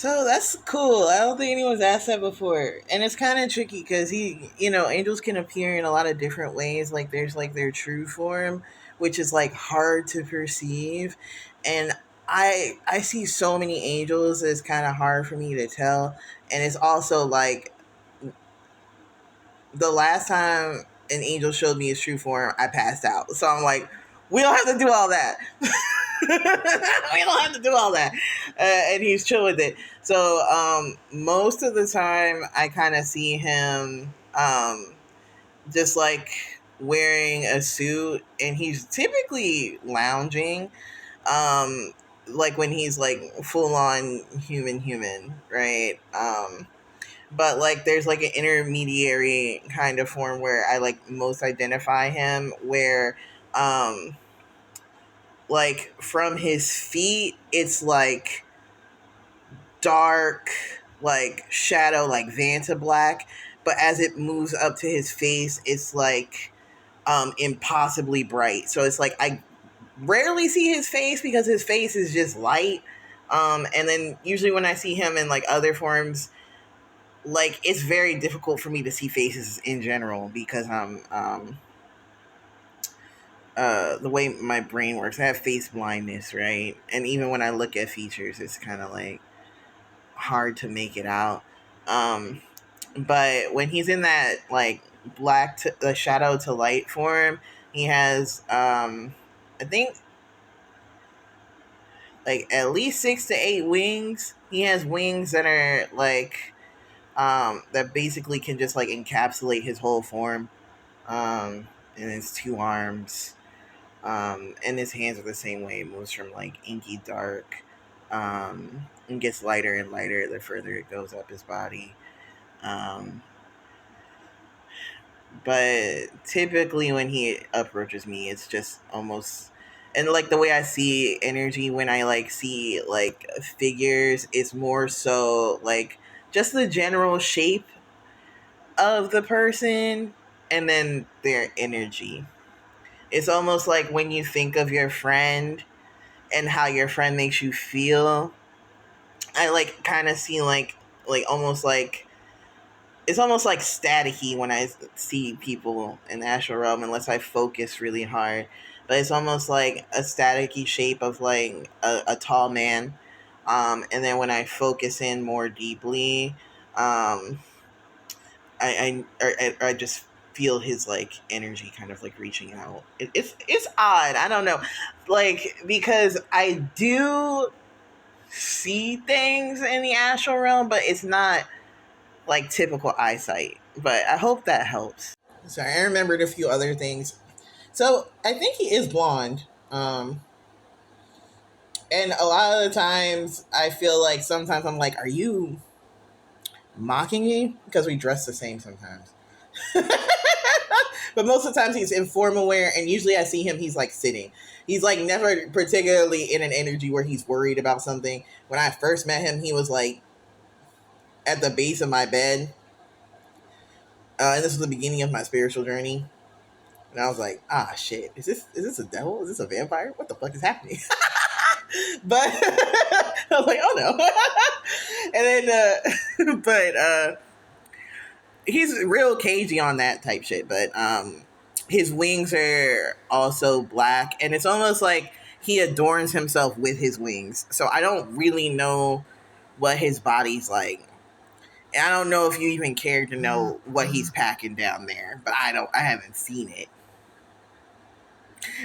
So that's cool. I don't think anyone's asked that before. And it's kind of tricky because angels can appear in a lot of different ways. Like there's like their true form, which is like hard to perceive. And I see so many angels, it's kind of hard for me to tell. And it's also like the last time an angel showed me his true form, I passed out. So I'm like, we don't have to do all that. We don't have to do all that. And he's chill with it. So most of the time, I kind of see him just like wearing a suit, and he's typically lounging. Like when he's like full on human, right? But like there's like an intermediary kind of form where I like most identify him, where um like from his feet it's like dark, like shadow, like Vanta black, but as it moves up to his face it's like impossibly bright. So it's like I rarely see his face because his face is just light. And then usually when I see him in like other forms, like it's very difficult for me to see faces in general because I'm the way my brain works. I have face blindness, right? And even when I look at features, it's kind of like hard to make it out. Um, but when he's in that like the shadow to light form, he has I think like at least 6 to 8 wings. He has wings that are like that basically can just like encapsulate his whole form. And his two arms, and his hands are the same way. It moves from like inky dark, and gets lighter and lighter the further it goes up his body. Um, but typically when he approaches me, it's just almost, and like the way I see energy when I like see like figures, it's more so like just the general shape of the person and then their energy. It's almost like when you think of your friend and how your friend makes you feel. I like kind of see like almost like it's almost like staticky when I see people in the astral realm unless I focus really hard. But it's almost like a staticky shape of like a tall man. And then when I focus in more deeply, um, I just feel his like energy kind of like reaching out. It's odd. I don't know, like because I do see things in the astral realm, but it's not like typical eyesight. But I hope that helps. Sorry, I remembered a few other things. So I think he is blonde. And a lot of the times I feel like sometimes I'm like, are you mocking me? Because we dress the same sometimes. But most of the times he's informal wear, and usually I see him, he's like sitting. He's like never particularly in an energy where he's worried about something. When I first met him, he was like at the base of my bed. And this was the beginning of my spiritual journey. And I was like, ah, shit, is this a devil? Is this a vampire? What the fuck is happening? But I was like, oh no. And then, he's real cagey on that type shit. But his wings are also black, and it's almost like he adorns himself with his wings. So I don't really know what his body's like. And I don't know if you even care to know what he's packing down there, but I haven't seen it.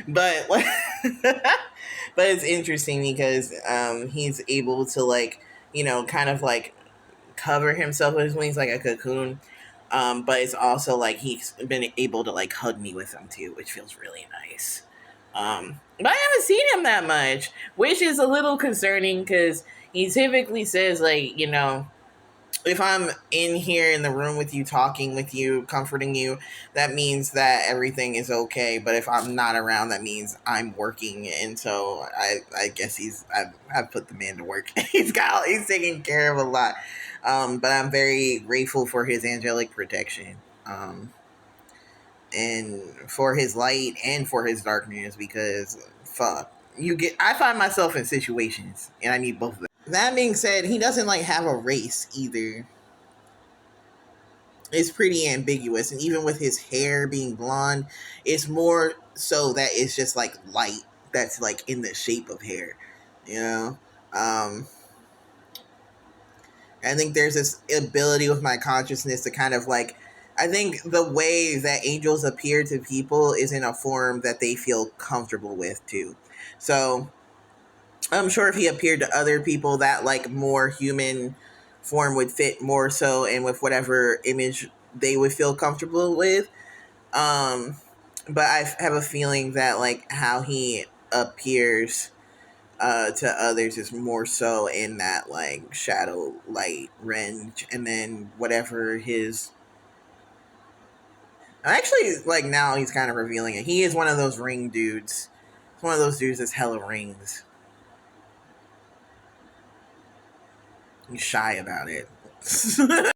But but it's interesting because he's able to like kind of like cover himself with his wings like a cocoon. But it's also like he's been able to like hug me with them too, which feels really nice. But I haven't seen him that much, which is a little concerning because he typically says like if I'm in here in the room with you, talking with you, comforting you, that means that everything is okay. But if I'm not around, that means I'm working. And so I guess I've put the man to work. He's taking care of a lot. But I'm very grateful for his angelic protection. And for his light and for his darkness because fuck. I find myself in situations and I need both of them. That being said, he doesn't like have a race either. It's pretty ambiguous, and even with his hair being blonde, it's more so that it's just like light that's like in the shape of hair, you know. Um, I think there's this ability with my consciousness to kind of like, I think the way that angels appear to people is in a form that they feel comfortable with too. So I'm sure if he appeared to other people, that like more human form would fit more so, and with whatever image they would feel comfortable with. Um, but I have a feeling that like how he appears to others is more so in that like shadow light range, and then whatever his actually like now he's kind of revealing it. He is one of those ring dudes. He's one of those dudes that's hella rings. He's shy about it.